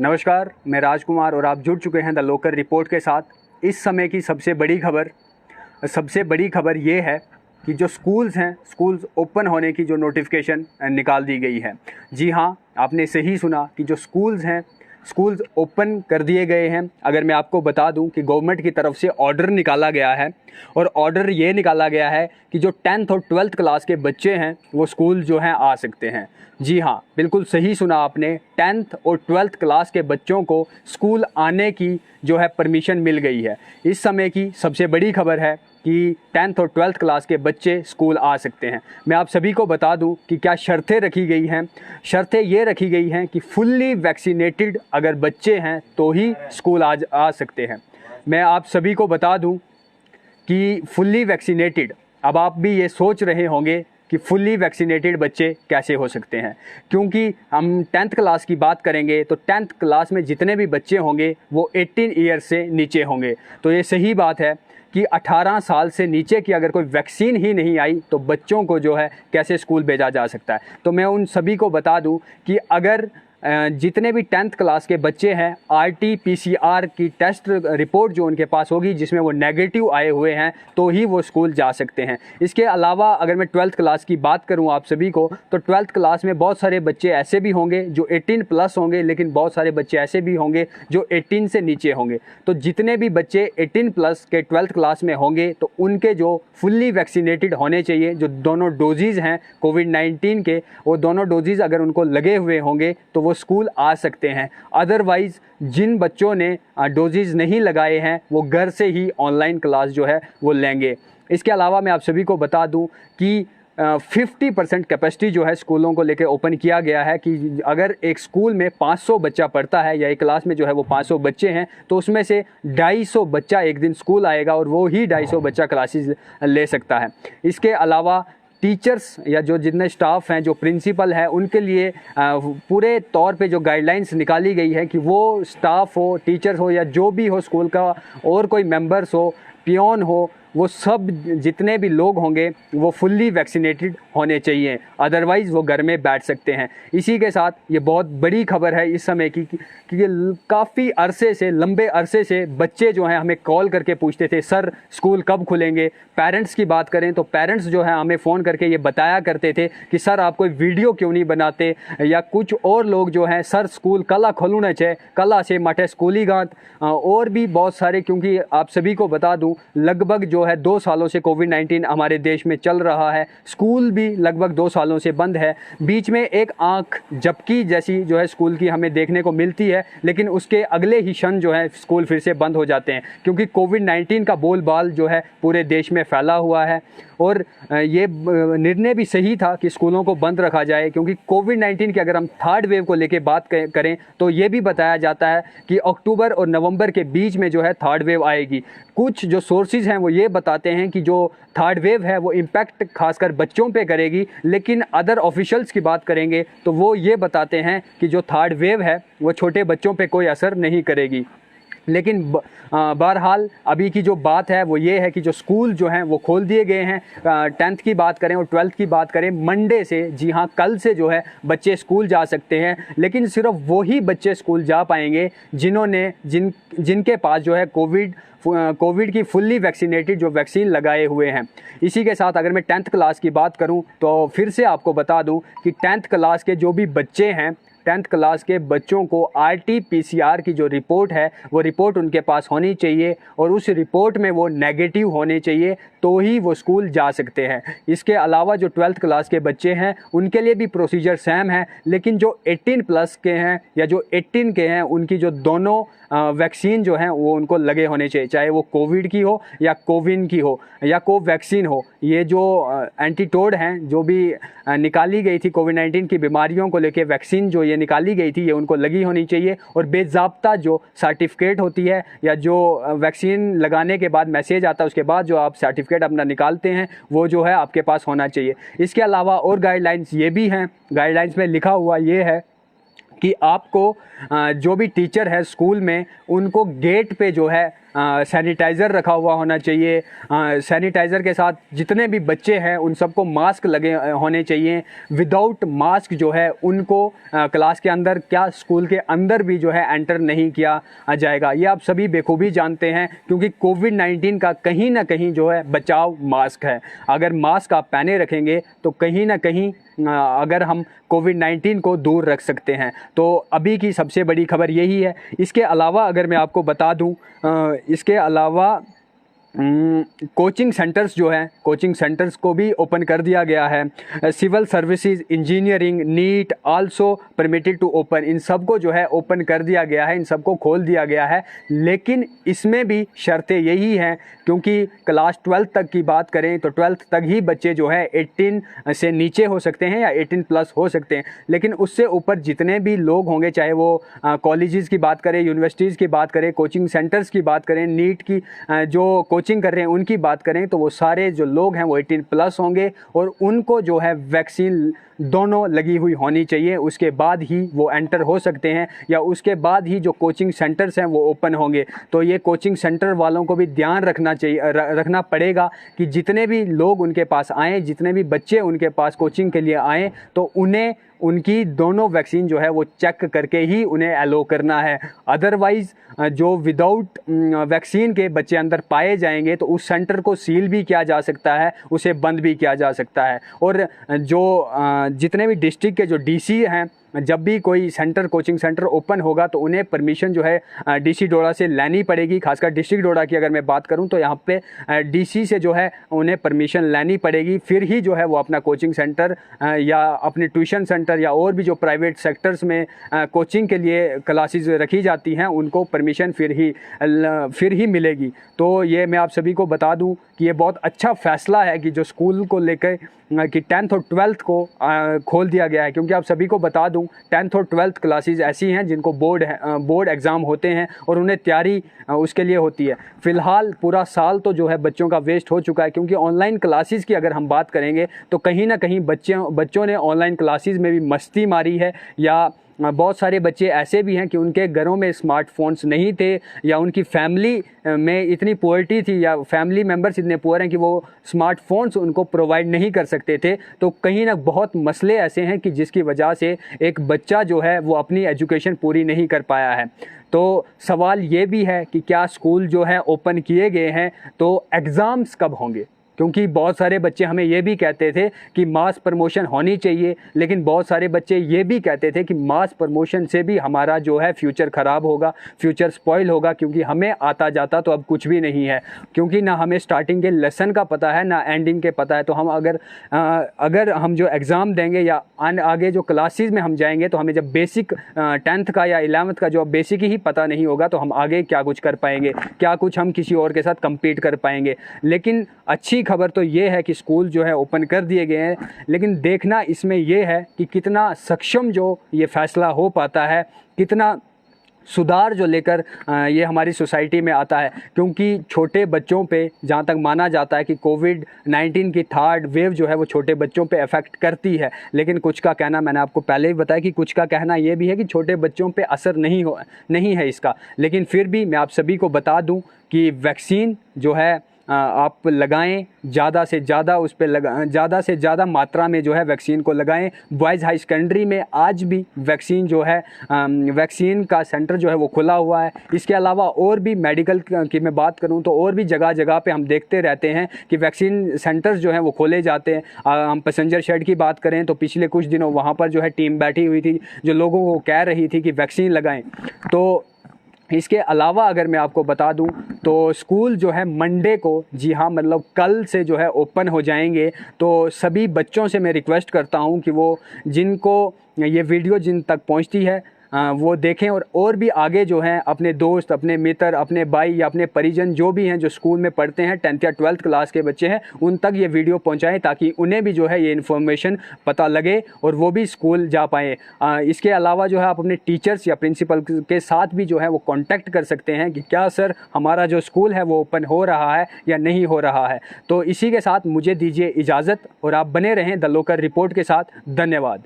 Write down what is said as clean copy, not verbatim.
नमस्कार, मैं राजकुमार और आप जुड़ चुके हैं द लोकल रिपोर्ट के साथ। इस समय की सबसे बड़ी खबर ये है कि जो स्कूल्स हैं, स्कूल्स ओपन होने की जो नोटिफिकेशन निकाल दी गई है। जी हाँ, आपने सही सुना कि जो स्कूल्स हैं, स्कूल्स ओपन कर दिए गए हैं। अगर मैं आपको बता दूं कि गवर्नमेंट की तरफ से ऑर्डर निकाला गया है और ऑर्डर ये निकाला गया है कि जो 10th और 12th क्लास के बच्चे हैं वो स्कूल जो हैं आ सकते हैं। जी हाँ, बिल्कुल सही सुना आपने, 10th और 12th क्लास के बच्चों को स्कूल आने की जो है परमिशन मिल गई है। इस समय की सबसे बड़ी खबर है कि 10th और 12th क्लास के बच्चे स्कूल आ सकते हैं। मैं आप सभी को बता दूं कि क्या शर्तें रखी गई हैं। शर्तें ये रखी गई हैं कि फुल्ली वैक्सीनेटेड अगर बच्चे हैं तो ही स्कूल आ सकते हैं। मैं आप सभी को बता दूं कि फुल्ली वैक्सीनेटेड, अब आप भी ये सोच रहे होंगे कि फुल्ली वैक्सीनेटेड बच्चे कैसे हो सकते हैं, क्योंकि हम 10th क्लास की बात करेंगे तो 10th क्लास में जितने भी बच्चे होंगे वो 18 ईयर से नीचे होंगे। तो ये सही बात है कि 18 साल से नीचे की अगर कोई वैक्सीन ही नहीं आई तो बच्चों को जो है कैसे स्कूल भेजा जा सकता है। तो मैं उन सभी को बता दूं कि अगर जितने भी 10th क्लास के बच्चे हैं, RT-PCR की टेस्ट रिपोर्ट जो उनके पास होगी जिसमें वो नेगेटिव आए हुए हैं तो ही वो स्कूल जा सकते हैं। इसके अलावा अगर मैं 12th क्लास की बात करूं आप सभी को, तो 12th क्लास में बहुत सारे बच्चे ऐसे भी होंगे जो 18 प्लस होंगे, लेकिन बहुत सारे बच्चे ऐसे भी होंगे जो 18 से नीचे होंगे। तो जितने भी बच्चे 18 प्लस के 12th क्लास में होंगे तो उनके जो फुल्ली वैक्सीनेटेड होने चाहिए, जो दोनों डोजेज़ हैं कोविड-19 के, वो दोनों डोजेज़ अगर उनको लगे हुए होंगे तो वो स्कूल आ सकते हैं। अदरवाइज़ जिन बच्चों ने डोजेज़ नहीं लगाए हैं वो घर से ही ऑनलाइन क्लास जो है वो लेंगे। इसके अलावा मैं आप सभी को बता दूं कि 50% कैपेसिटी जो है स्कूलों को लेकर ओपन किया गया है कि अगर एक स्कूल में 500 बच्चा पढ़ता है या एक क्लास में जो है वो 500 बच्चे हैं तो उसमें से 250 बच्चा एक दिन स्कूल आएगा और वो ही 250 बच्चा क्लासेस ले सकता है। इसके अलावा टीचर्स या जो जितने स्टाफ हैं, जो प्रिंसिपल है, उनके लिए पूरे तौर पे जो गाइडलाइंस निकाली गई है कि वो स्टाफ हो, टीचर्स हो या जो भी हो स्कूल का और कोई मेंबर्स हो, पियोन हो, वो सब जितने भी लोग होंगे वो फुल्ली वैक्सीनेटेड होने चाहिए, अदरवाइज़ वो घर में बैठ सकते हैं। इसी के साथ ये बहुत बड़ी खबर है इस समय की कि काफ़ी अरसे से, लंबे अरसे से बच्चे जो हैं हमें कॉल करके पूछते थे सर स्कूल कब खुलेंगे। पेरेंट्स की बात करें तो पेरेंट्स जो है हमें फ़ोन करके ये बताया करते थे कि सर आप कोई वीडियो क्यों नहीं बनाते, या कुछ और लोग जो हैं सर स्कूल कला खोलना चाहिए, कला से माटे स्कूली गांत, और भी बहुत सारे। क्योंकि आप सभी को बता दूं लगभग जो है 2 सालों से कोविड-19 हमारे देश में चल रहा है, स्कूल भी लगभग 2 सालों से बंद है। बीच में एक आंख झपकी जैसी जो है स्कूल की हमें देखने को मिलती है, लेकिन उसके अगले ही क्षण जो है स्कूल फिर से बंद हो जाते हैं, क्योंकि कोविड-19 का बोलबाल जो है पूरे देश में फैला हुआ है। और ये निर्णय भी सही था कि स्कूलों को बंद रखा जाए, क्योंकि कोविड-19 की अगर हम 3rd वेव को लेके बात करें तो ये भी बताया जाता है कि अक्टूबर और नवंबर के बीच में जो है 3rd वेव आएगी। कुछ जो सोर्सेज हैं वो ये बताते हैं कि जो 3rd वेव है वो इम्पैक्ट खासकर बच्चों पे करेगी, लेकिन अदर ऑफिशियल्स की बात करेंगे तो वो ये बताते हैं कि जो 3rd वेव है वो छोटे बच्चों पे कोई असर नहीं करेगी। लेकिन बहरहाल अभी की जो बात है वो ये है कि जो स्कूल जो हैं वो खोल दिए गए हैं। 10th की बात करें और 12th की बात करें, मंडे से, जी हाँ कल से जो है बच्चे स्कूल जा सकते हैं, लेकिन सिर्फ वही बच्चे स्कूल जा पाएंगे जिनके पास जो है कोविड की फुल्ली वैक्सीनेटेड जो वैक्सीन लगाए हुए हैं। इसी के साथ अगर मैं 10th क्लास की बात करूं तो फिर से आपको बता दूं कि 10th क्लास के जो भी बच्चे हैं, 10th क्लास के बच्चों को RT-PCR की जो रिपोर्ट है वो रिपोर्ट उनके पास होनी चाहिए और उस रिपोर्ट में वो नेगेटिव होने चाहिए तो ही वो स्कूल जा सकते हैं। इसके अलावा जो 12th क्लास के बच्चे हैं उनके लिए भी प्रोसीजर सेम है, लेकिन जो 18 प्लस के हैं या जो 18 के हैं उनकी जो दोनों वैक्सीन जो हैं वो उनको लगे होने चाहिए, चाहे वो कोविड की हो या कोविन की हो या कोवैक्सीन हो। ये जो एंटीटोड हैं जो भी निकाली गई थी कोविड-19 की बीमारियों को लेके, वैक्सीन जो ये निकाली गई थी ये उनको लगी होनी चाहिए, और बेज़ाब्ता जो सर्टिफिकेट होती है या जो वैक्सीन लगाने के बाद मैसेज आता है उसके बाद जो आप सर्टिफिकेट अपना निकालते हैं वो जो है आपके पास होना चाहिए। इसके अलावा और गाइडलाइंस ये भी हैं, गाइडलाइंस में लिखा हुआ ये है कि आपको जो भी टीचर है स्कूल में उनको गेट पे जो है सैनिटाइज़र रखा हुआ होना चाहिए। सैनिटाइज़र के साथ जितने भी बच्चे हैं उन सबको मास्क लगे होने चाहिए। विदाउट मास्क जो है उनको क्लास के अंदर क्या स्कूल के अंदर भी जो है एंटर नहीं किया जाएगा। ये आप सभी बेखूबी जानते हैं, क्योंकि कोविड-19 का कहीं ना कहीं जो है बचाव मास्क है। अगर मास्क आप पहने रखेंगे तो कहीं ना कहीं अगर हम कोविड-19 को दूर रख सकते हैं। तो अभी की सबसे बड़ी खबर यही है। इसके अलावा अगर मैं आपको बता दूं, इसके अलावा कोचिंग सेंटर्स जो हैं, कोचिंग सेंटर्स को भी ओपन कर दिया गया है। Civil services, engineering, NEET also permitted to open, इन सब को जो है ओपन कर दिया गया है, इन सबको खोल दिया गया है। लेकिन इसमें भी शर्तें यही हैं, क्योंकि क्लास 12 तक की बात करें तो 12th तक ही बच्चे जो है 18 से नीचे हो सकते हैं या 18 प्लस हो सकते हैं। लेकिन उससे ऊपर जितने भी लोग होंगे, चाहे वो कॉलेजेस की बात करें, यूनिवर्सिटीज़ की बात करें, कोचिंग सेंटर्स की बात करें, नीट की जो कोचिंग कर रहे हैं उनकी बात करें, तो वो सारे जो लोग हैं वो 18 प्लस होंगे और उनको जो है वैक्सीन दोनों लगी हुई होनी चाहिए। उसके बाद ही वो एंटर हो सकते हैं या उसके बाद ही जो कोचिंग सेंटर्स हैं वो ओपन होंगे। तो ये कोचिंग सेंटर वालों को भी ध्यान रखना चाहिए, रखना पड़ेगा कि जितने भी लोग उनके पास आएँ, जितने भी बच्चे उनके पास कोचिंग के लिए आएँ, तो उन्हें उनकी दोनों वैक्सीन जो है वो चेक करके ही उन्हें अलो करना है। अदरवाइज़ जो विदाउट वैक्सीन के बच्चे अंदर पाए जाएंगे तो उस सेंटर को सील भी किया जा सकता है, उसे बंद भी किया जा सकता है। और जो जितने भी डिस्ट्रिक्ट के जो डीसी हैं, जब भी कोई सेंटर, कोचिंग सेंटर ओपन होगा तो उन्हें परमिशन जो है डीसी डोडा से लेनी पड़ेगी। खासकर डिस्ट्रिक्ट डोडा की अगर मैं बात करूं तो यहाँ पे डीसी से जो है उन्हें परमिशन लेनी पड़ेगी, फिर ही जो है वो अपना कोचिंग सेंटर या अपने ट्यूशन सेंटर या और भी जो प्राइवेट सेक्टर्स में कोचिंग के लिए क्लासेस रखी जाती हैं उनको परमिशन फिर ही मिलेगी। तो ये मैं आप सभी को बता दूँ कि ये बहुत अच्छा फ़ैसला है कि जो स्कूल को लेकर कि 10th और 12th को खोल दिया गया है। क्योंकि आप सभी को बता दूं 10th और 12th क्लासेस ऐसी हैं जिनको बोर्ड एग्ज़ाम होते हैं और उन्हें तैयारी उसके लिए होती है। फ़िलहाल पूरा साल तो जो है बच्चों का वेस्ट हो चुका है, क्योंकि ऑनलाइन क्लासेस की अगर हम बात करेंगे तो कहीं ना कहीं बच्चों ने ऑनलाइन क्लासेस में भी मस्ती मारी है, या बहुत सारे बच्चे ऐसे भी हैं कि उनके घरों में स्मार्टफोन्स नहीं थे या उनकी फैमिली में इतनी पुअर्टी थी या फैमिली मेम्बर्स इतने पुअर हैं कि वो स्मार्टफोन्स उनको प्रोवाइड नहीं कर सकते थे। तो कहीं ना बहुत मसले ऐसे हैं कि जिसकी वजह से एक बच्चा जो है वो अपनी एजुकेशन पूरी नहीं कर पाया है। तो सवाल ये भी है कि क्या स्कूल जो है ओपन किए गए हैं तो एग्ज़ाम्स कब होंगे, क्योंकि बहुत सारे बच्चे हमें ये भी कहते थे कि मास प्रमोशन होनी चाहिए, लेकिन बहुत सारे बच्चे ये भी कहते थे कि मास प्रमोशन से भी हमारा जो है फ्यूचर ख़राब होगा, फ्यूचर स्पॉइल होगा, क्योंकि हमें आता जाता तो अब कुछ भी नहीं है, क्योंकि ना हमें स्टार्टिंग के लेसन का पता है ना एंडिंग के पता है। तो हम अगर हम जो एग्ज़ाम देंगे या आगे जो क्लासेस में हम जाएंगे तो हमें जब बेसिक 10th का या 11th का जो बेसिक ही पता नहीं होगा तो हम आगे क्या कुछ कर पाएंगे, क्या कुछ हम किसी और के साथ कम्पीट कर पाएंगे। लेकिन अच्छी खबर तो ये है कि स्कूल जो है ओपन कर दिए गए हैं, लेकिन देखना इसमें ये है कि कितना सक्षम जो ये फ़ैसला हो पाता है, कितना सुधार जो लेकर ये हमारी सोसाइटी में आता है। क्योंकि छोटे बच्चों पे जहाँ तक माना जाता है कि कोविड-19 की 3rd वेव जो है वो छोटे बच्चों पे अफेक्ट करती है, लेकिन कुछ का कहना, मैंने आपको पहले ही बताया कि कुछ का कहना ये भी है कि छोटे बच्चों पे असर नहीं है इसका। लेकिन फिर भी मैं आप सभी को बता दूं कि वैक्सीन जो है आप लगाएं, ज़्यादा से ज़्यादा मात्रा में जो है वैक्सीन को लगाएं। बॉयज़ हाई सेकेंडरी में आज भी वैक्सीन जो है वैक्सीन का सेंटर जो है वो खुला हुआ है। इसके अलावा और भी मेडिकल की मैं बात करूं तो और भी जगह जगह पे हम देखते रहते हैं कि वैक्सीन सेंटर्स जो हैं वो खोले जाते हैं। हम पैसेंजर शेड की बात करें तो पिछले कुछ दिनों वहाँ पर जो है टीम बैठी हुई थी जो लोगों को कह रही थी कि वैक्सीन लगाएँ। तो इसके अलावा अगर मैं आपको बता दूं तो स्कूल जो है मंडे को, जी हाँ मतलब कल से जो है ओपन हो जाएंगे। तो सभी बच्चों से मैं रिक्वेस्ट करता हूं कि वो जिनको ये वीडियो जिन तक पहुंचती है वो देखें और भी आगे जो हैं अपने दोस्त, अपने मित्र, अपने भाई या अपने परिजन जो भी हैं जो स्कूल में पढ़ते हैं 10th या 12th क्लास के बच्चे हैं उन तक ये वीडियो पहुंचाएं, ताकि उन्हें भी जो है ये इन्फॉर्मेशन पता लगे और वो भी स्कूल जा पाएँ। इसके अलावा जो है आप अपने टीचर्स या प्रिंसिपल के साथ भी जो है वो कॉन्टैक्ट कर सकते हैं कि क्या सर हमारा जो स्कूल है वो ओपन हो रहा है या नहीं हो रहा है। तो इसी के साथ मुझे दीजिए इजाज़त और आप बने रहें द लोकल रिपोर्ट के साथ। धन्यवाद।